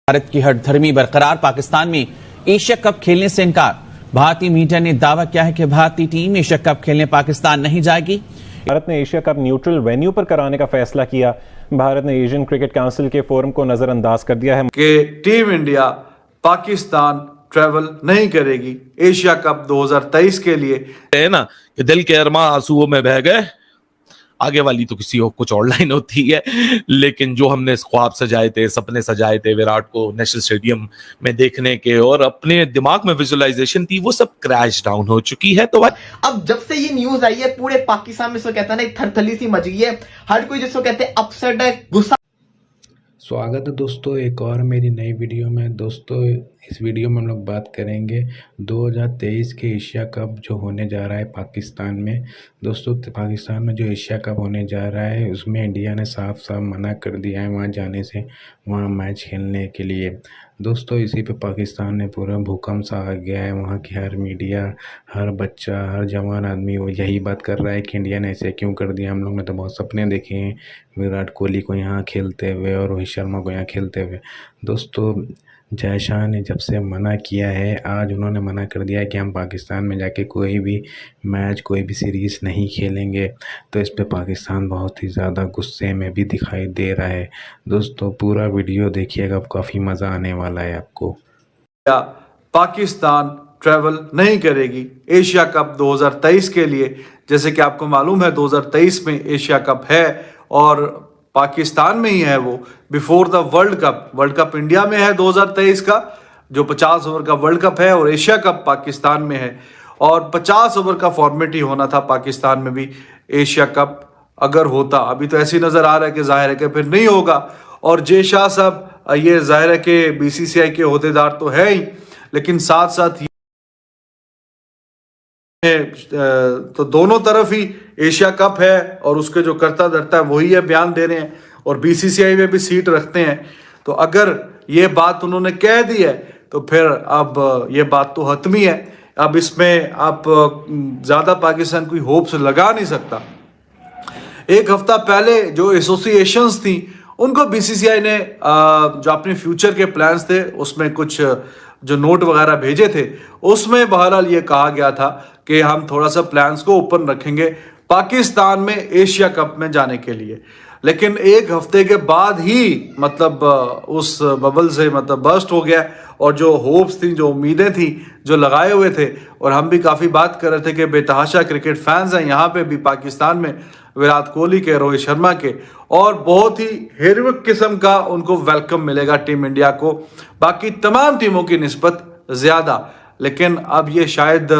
भारत की हठधर्मी बरकरार, पाकिस्तान में एशिया कप खेलने से इनकार। भारतीय मीडिया ने दावा किया है कि भारतीय टीम एशिया कप खेलने पाकिस्तान नहीं जाएगी। भारत ने एशिया कप न्यूट्रल वेन्यू पर कराने का फैसला किया। भारत ने एशियन क्रिकेट काउंसिल के फोरम को नजरअंदाज कर दिया है कि टीम इंडिया पाकिस्तान ट्रैवल नहीं करेगी एशिया कप 2023 के लिए। है ना कि दिल के अरमा आंसुओं में बह गए, आगे वाली तो किसी और कुछ और लाइन होती है, लेकिन जो हमने ख्वाब सजाए थे, सपने सजाए थे विराट को नेशनल स्टेडियम में देखने के और अपने दिमाग में विजुअलाइजेशन थी, वो सब क्रैश डाउन हो चुकी है। तो अब जब से ये न्यूज आई है पूरे पाकिस्तान में, इसको कहता है ना, एक थरथली सी मच गई है। हर कोई जिसको कहते हैं अपसेट है, गुस्सा। स्वागत है दोस्तों एक और मेरी नई वीडियो में। दोस्तों इस वीडियो में हम लोग बात करेंगे 2023 के एशिया कप जो होने जा रहा है पाकिस्तान में। दोस्तों पाकिस्तान में जो एशिया कप होने जा रहा है उसमें इंडिया ने साफ साफ मना कर दिया है वहाँ जाने से, वहाँ मैच खेलने के लिए। दोस्तों इसी पे पाकिस्तान में पूरा भूकंप सा आ गया है। वहाँ की हर मीडिया, हर बच्चा, हर जवान आदमी वो यही बात कर रहा है कि इंडिया ने ऐसे क्यों कर दिया। हम लोग ने तो बहुत सपने देखे हैं विराट कोहली को यहाँ खेलते हुए और रोहित शर्मा को यहाँ खेलते हुए। दोस्तों जय शाह ने जब से मना किया है, आज उन्होंने मना कर दिया है कि हम पाकिस्तान में जाके कोई भी मैच, कोई भी सीरीज़ नहीं खेलेंगे। तो इस पे पाकिस्तान बहुत ही ज़्यादा गुस्से में भी दिखाई दे रहा है। दोस्तों पूरा वीडियो देखिएगा, काफ़ी मज़ा आने वाला है आपको। पाकिस्तान ट्रैवल नहीं करेगी एशिया कप 2023 के लिए। जैसे कि आपको मालूम है 2023 में एशिया कप है और पाकिस्तान में ही है वो, before the world cup. World cup India में है 2023 का, जो 50 ओवर का वर्ल्ड कप है, और एशिया कप पाकिस्तान में है। और 50 ओवर का फॉर्मेट ही होना था पाकिस्तान में भी एशिया कप अगर होता। अभी तो ऐसी नज़र आ रहा है कि जाहिर है कि फिर नहीं होगा। और जय शाह साहब, ये जाहिर है कि बीसीसीआई के अहदेदार तो है ही, लेकिन साथ साथ तो दोनों तरफ ही एशिया कप है और उसके जो करता धरता है वही है बयान दे रहे हैं, और बीसीसीआई में भी सीट रखते हैं। तो अगर ये बात उन्होंने कह दी है तो फिर अब ये बात तो हतमी है। अब इसमें आप ज़्यादा पाकिस्तान कोई होप्स लगा नहीं सकता। एक हफ्ता पहले जो एसोसिएशंस थी उनको बीसीसीआई ने जो अपने फ्यूचर के प्लान्स थे उसमें कुछ जो नोट वगैरह भेजे थे, उसमें बहरहाल ये कहा गया था कि हम थोड़ा सा प्लान्स को ओपन रखेंगे पाकिस्तान में एशिया कप में जाने के लिए। लेकिन एक हफ्ते के बाद ही मतलब उस बबल से मतलब बर्स्ट हो गया, और जो होप्स थी, जो उम्मीदें थी, जो लगाए हुए थे, और हम भी काफ़ी बात कर रहे थे कि बेतहाशा क्रिकेट फैंस हैं यहाँ पे भी पाकिस्तान में, विराट कोहली के, रोहित शर्मा के, और बहुत ही हीरोइक किस्म का उनको वेलकम मिलेगा टीम इंडिया को बाकी तमाम टीमों की निस्बत ज़्यादा। लेकिन अब ये शायद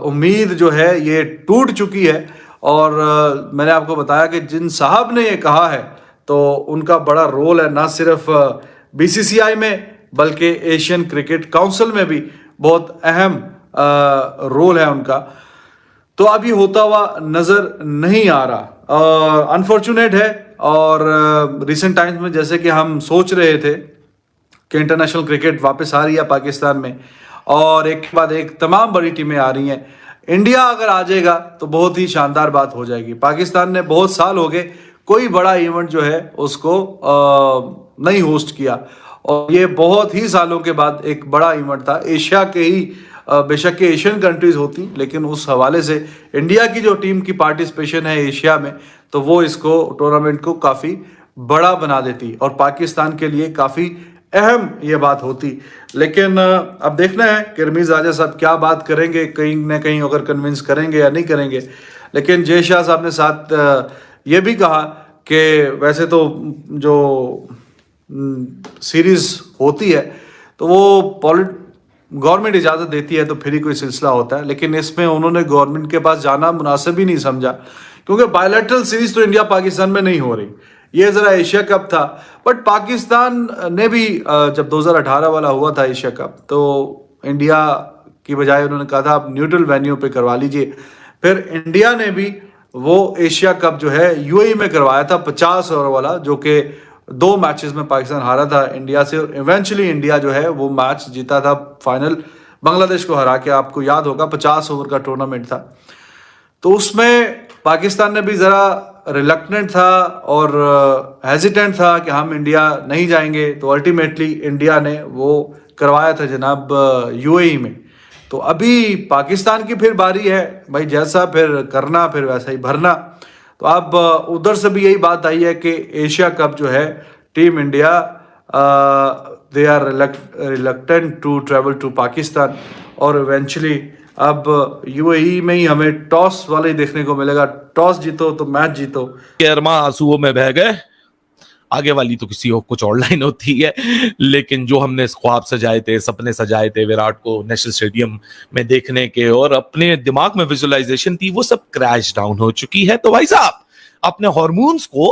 उम्मीद जो है ये टूट चुकी है। और मैंने आपको बताया कि जिन साहब ने ये कहा है तो उनका बड़ा रोल है, ना सिर्फ बीसीसीआई में बल्कि एशियन क्रिकेट काउंसिल में भी बहुत अहम रोल है उनका। तो अभी होता हुआ नज़र नहीं आ रहा, अनफॉर्चुनेट है। और रिसेंट टाइम्स में जैसे कि हम सोच रहे थे कि इंटरनेशनल क्रिकेट वापस आ रही है पाकिस्तान में, और एक के बाद एक तमाम बड़ी टीमें आ रही हैं। इंडिया अगर आ जाएगा तो बहुत ही शानदार बात हो जाएगी। पाकिस्तान ने बहुत साल हो गए कोई बड़ा इवेंट जो है उसको नहीं होस्ट किया, और ये बहुत ही सालों के बाद एक बड़ा इवेंट था। एशिया के ही बेशक के एशियन कंट्रीज होती, लेकिन उस हवाले से इंडिया की जो टीम की पार्टिसिपेशन है एशिया में, तो वो इसको टूर्नामेंट को काफ़ी बड़ा बना देती और पाकिस्तान के लिए काफ़ी अहम ये बात होती। लेकिन अब देखना है कि रमीज़ राजा साहब क्या बात करेंगे, कहीं ना कहीं अगर कन्विंस करेंगे या नहीं करेंगे। लेकिन जय शाह साहब ने साथ ये भी कहा कि वैसे तो जो सीरीज़ होती है तो वो गवर्नमेंट इजाज़त देती है तो फिर ही कोई सिलसिला होता है, लेकिन इसमें उन्होंने गवर्नमेंट के पास जाना मुनासिब ही नहीं समझा, क्योंकि बायलैटरल सीरीज़ तो इंडिया पाकिस्तान में नहीं हो रही। ये ज़रा एशिया कप था, बट पाकिस्तान ने भी जब 2018 वाला हुआ था एशिया कप, तो इंडिया की बजाय उन्होंने कहा था आप न्यूट्रल वेन्यू पे करवा लीजिए। फिर इंडिया ने भी वो एशिया कप जो है यूएई में करवाया था 50 ओवर वाला, जो कि 2 मैचेस में पाकिस्तान हारा था इंडिया से, और इवेंचुअली इंडिया जो है वो मैच जीता था फाइनल बांग्लादेश को हरा के। आपको याद होगा 50 ओवर का टूर्नामेंट था, तो उसमें पाकिस्तान ने भी ज़रा रिलक्टेंट था और हेजिटेंट था कि हम इंडिया नहीं जाएंगे, तो अल्टीमेटली इंडिया ने वो करवाया था जनाब यूएई में। तो अभी पाकिस्तान की फिर बारी है भाई, जैसा फिर करना फिर वैसा ही भरना। तो अब उधर से भी यही बात आई है कि एशिया कप जो है team India they are reluctant to travel to Pakistan, और इवेंचुअली अब यूएई में ही हमें टॉस वाले ही देखने को मिलेगा। टॉस जीतो तो मैच जीतो। केरमा आंसुओं में बह गए, आगे वाली तो किसी और कुछ और लाइन होती है, लेकिन जो हमने ख्वाब सजाए थे, सपने सजाए थे विराट को नेशनल स्टेडियम में देखने के और अपने दिमाग में विजुअलाइजेशन थी, वो सब क्रैश डाउन हो चुकी है। तो भाई साहब अपने हार्मोन्स को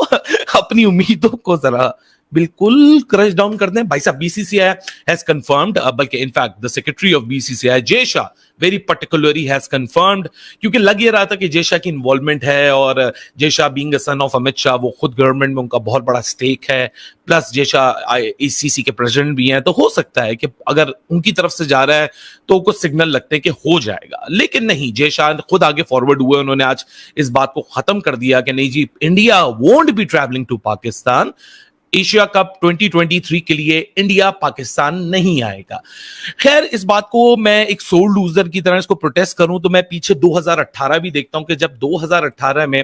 अपनी उम्मीदों को जरा बिल्कुल क्रश डाउन कर दें। भाई साहब बीसीसीआई हैज कंफर्म्ड, बल्कि in fact the secretary of BCCI Jay Shah very particularly has confirmed, क्योंकि लग ये रहा था कि जय शाह की इन्वॉल्वमेंट है और Jay Shah being a son of Amit Shah, वो खुद गवर्नमेंट में उनका बहुत बड़ा स्टेक है, प्लस जय शाह आईसीसी के प्रेसिडेंट भी हैं, तो हो सकता है कि अगर उनकी तरफ से जा रहा है तो कुछ सिग्नल लगते हैं कि हो जाएगा। लेकिन नहीं, जय शाह खुद आगे फॉरवर्ड हुए, उन्होंने आज इस बात को खत्म कर दिया कि नहीं जी, India won't be travelling to Pakistan. Asia cup 2023 के लिए इंडिया पाकिस्तान नहीं आएगा। खैर, इस बात को मैं एक सोल लूजर की तरह इसको प्रोटेस्ट करूं तो मैं पीछे 2018 भी देखता हूं कि जब 2018 में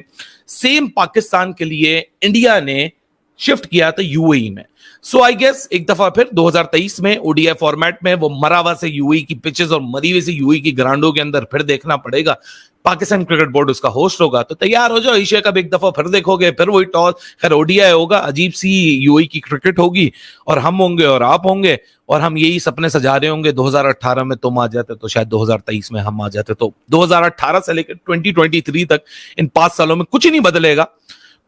सेम पाकिस्तान के लिए इंडिया ने शिफ्ट किया था यूएई में। सो आई गेस एक दफा फिर 2023 में ओडीआई फॉर्मेट में वो मरावा से यूएई की पिचेस और मरी हुई से यूएई की ग्राउंडों के अंदर फिर देखना पड़ेगा। पाकिस्तान क्रिकेट बोर्ड उसका होस्ट होगा, तो तैयार हो जाओ, एशिया कप एक दफा फिर देखोगे, फिर वही टॉस, खैर ओडीआई होगा, अजीब सी यूएई की क्रिकेट होगी और हम होंगे और आप होंगे और हम यही सपने सजा रहे होंगे। 2018 में तुम आ जाते तो शायद 2023 में हम आ जाते। तो 2018 से लेकर 2023 तक इन 5 सालों में कुछ नहीं बदलेगा,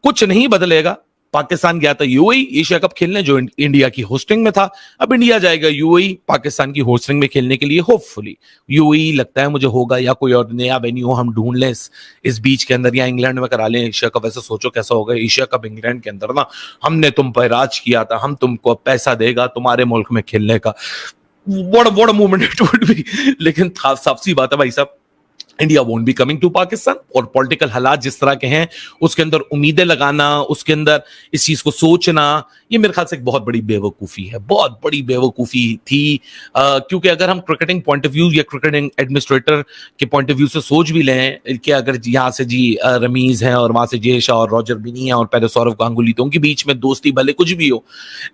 कुछ नहीं बदलेगा। पाकिस्तान गया था यूएई एशिया कप खेलने, जो इंडिया की होस्टिंग में था। अब इंडिया जाएगा यूएई पाकिस्तान की होस्टिंग में खेलने के लिए। होपफुली यूएई लगता है मुझे होगा, या कोई और नया वेन्यू हम ढूंढ लें इस बीच के अंदर, या इंग्लैंड में करा लें एशिया कप। वैसे सोचो कैसा होगा एशिया कप इंग्लैंड के अंदर ना, हमने तुम पर राज किया था, हम तुमको पैसा देगा तुम्हारे मुल्क में खेलने का। What a movement it would be. लेकिन साफ सी बात है भाई साहब, India won't be coming to Pakistan, और पॉलिटिकल हालात जिस तरह के हैं उसके अंदर उम्मीदें लगाना, उसके अंदर इस चीज को सोचना, ये मेरे ख्याल से एक बहुत बड़ी बेवकूफी है, बहुत बड़ी बेवकूफी थी। क्योंकि अगर हम क्रिकेटिंग पॉइंट ऑफ व्यू या क्रिकेटिंग एडमिनिस्ट्रेटर के पॉइंट ऑफ व्यू से सोच भी लें कि अगर यहाँ से जी रमीज है और वहां से जय शाह और रॉजर बिनी है और पहले सौरव गांगुली, तो उनके बीच में दोस्ती भले कुछ भी हो,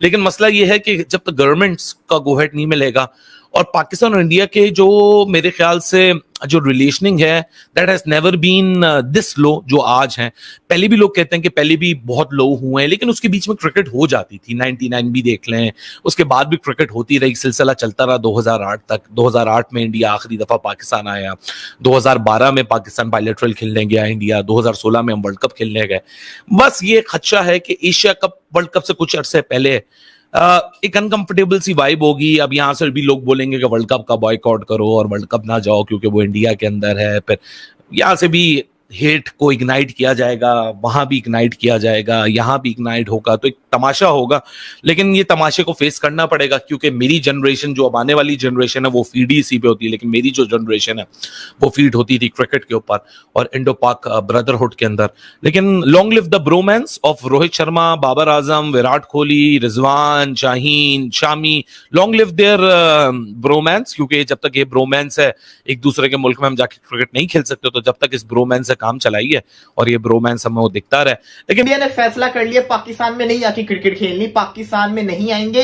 लेकिन मसला ये है कि जब तक गवर्नमेंट्स का गोहेड नहीं मिलेगा, और पाकिस्तान और इंडिया के जो मेरे ख्याल से जो रिलेशनिंग है that has never been this low जो आज है। पहले भी लोग कहते हैं कि पहले भी बहुत लो हुए हैं, लेकिन उसके बीच में क्रिकेट हो जाती थी। 99 भी देख लें, उसके बाद भी क्रिकेट होती रही, सिलसिला चलता रहा 2008 तक। 2008 में इंडिया आखिरी दफा पाकिस्तान आया, 2012 में पाकिस्तान बायलैटरल खेलने गया इंडिया, 2016 में हम वर्ल्ड कप खेलने गए। बस ये खदशा है कि एशिया कप वर्ल्ड कप से कुछ अरसे पहले एक अनकंफर्टेबल सी वाइब होगी। अब यहाँ से भी लोग बोलेंगे कि वर्ल्ड कप का बॉयकॉट करो और वर्ल्ड कप ना जाओ क्योंकि वो इंडिया के अंदर है। फिर यहाँ से भी हेट को इग्नाइट किया जाएगा, वहां भी इग्नाइट किया जाएगा, यहाँ भी इग्नाइट होगा, तो एक तमाशा होगा। लेकिन ये तमाशे को फेस करना पड़ेगा, क्योंकि मेरी जनरेशन, जो अब आने वाली जनरेशन है, वो फीड ही इसी पे होती है। लेकिन मेरी जो जनरेशन है वो फीड होती थी क्रिकेट के ऊपर और इंडो पाक ब्रदरहुड के अंदर। लेकिन long live the bromance of Rohit Sharma, Babar Azam, Virat Kohli, Rizwan, Shaheen, Shami, long live their bromance. क्योंकि जब तक ये ब्रोमैंस है, एक दूसरे के मुल्क में हम जाके क्रिकेट नहीं खेल सकते, तो जब तक इस ब्रोमैंस से काम चलाइए और ये ब्रोमैंस हमें वो दिखता रहे। लेकिन इंडिया ने फैसला कर लिया पाकिस्तान में नहीं आके क्रिकेट खेलनी, पाकिस्तान में नहीं आएंगे,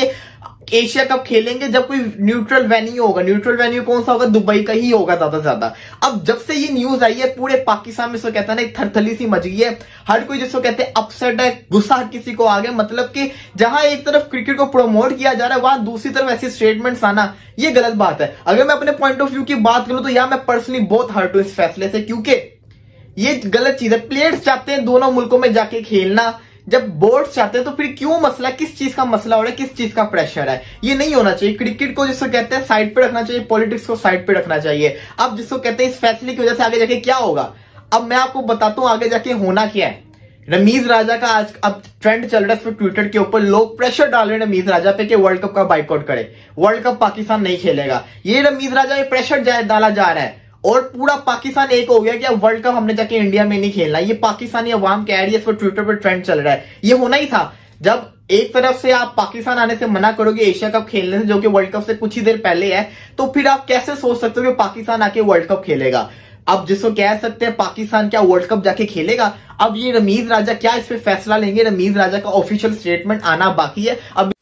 एशिया कप खेलेंगे जब कोई न्यूट्रल वेन्यू होगा। न्यूट्रल वेन्यू कौन सा होगा? दुबई का ही होगा ज्यादा से ज्यादा। अब जब से ये न्यूज आई है, पूरे पाकिस्तान में इसको कहता है ना, एक थरथली सी मच गई है। हर कोई जिसको कहते हैं अपसेट है, गुस्सा हर किसी को आ गया। मतलब कि जहां एक तरफ क्रिकेट को प्रमोट किया जा रहा है, वहां दूसरी तरफ ऐसे स्टेटमेंट्स आना, ये गलत बात है। अगर मैं अपने पॉइंट ऑफ व्यू की बात करूं तो यहां मैं पर्सनली बहुत हर्ट हूं इस फैसले से, क्योंकि ये गलत चीज है। प्लेयर्स चाहते हैं दोनों मुल्कों में जाके खेलना, जब बोर्ड्स चाहते हैं तो फिर क्यों मसला, किस चीज का मसला हो रहा है, किस चीज का प्रेशर है? ये नहीं होना चाहिए। क्रिकेट को जिसको कहते हैं साइड पे रखना चाहिए, पॉलिटिक्स को साइड पे रखना चाहिए। अब जिसको कहते हैं इस फैसले की वजह से आगे जाके क्या होगा, अब मैं आपको बताता हूं आगे जाके होना क्या है। रमीज राजा का आज अब ट्रेंड चल रहा है ट्विटर के ऊपर, लोग प्रेशर डाल रहे हैं रमीज राजा पे कि वर्ल्ड कप का बाइकआउट करे, वर्ल्ड कप पाकिस्तान नहीं खेलेगा। ये रमीज राजा में प्रेशर डाला जा रहा है और पूरा पाकिस्तान एक हो गया कि अब वर्ल्ड कप हमने जाके इंडिया में नहीं खेलना। ये पाकिस्तानी अवाम कह रही है, इस पर ट्विटर पर ट्रेंड चल रहा है। ये होना ही था। जब एक तरफ से आप पाकिस्तान आने से मना करोगे एशिया कप खेलने से, जो कि वर्ल्ड कप से कुछ ही देर पहले है, तो फिर आप कैसे सोच सकते हो कि पाकिस्तान आके वर्ल्ड कप खेलेगा? अब जिसको कह सकते हैं पाकिस्तान क्या वर्ल्ड कप जाके खेलेगा? अब ये रमीज राजा क्या इस पे फैसला लेंगे? रमीज राजा का ऑफिशियल स्टेटमेंट आना बाकी है। अब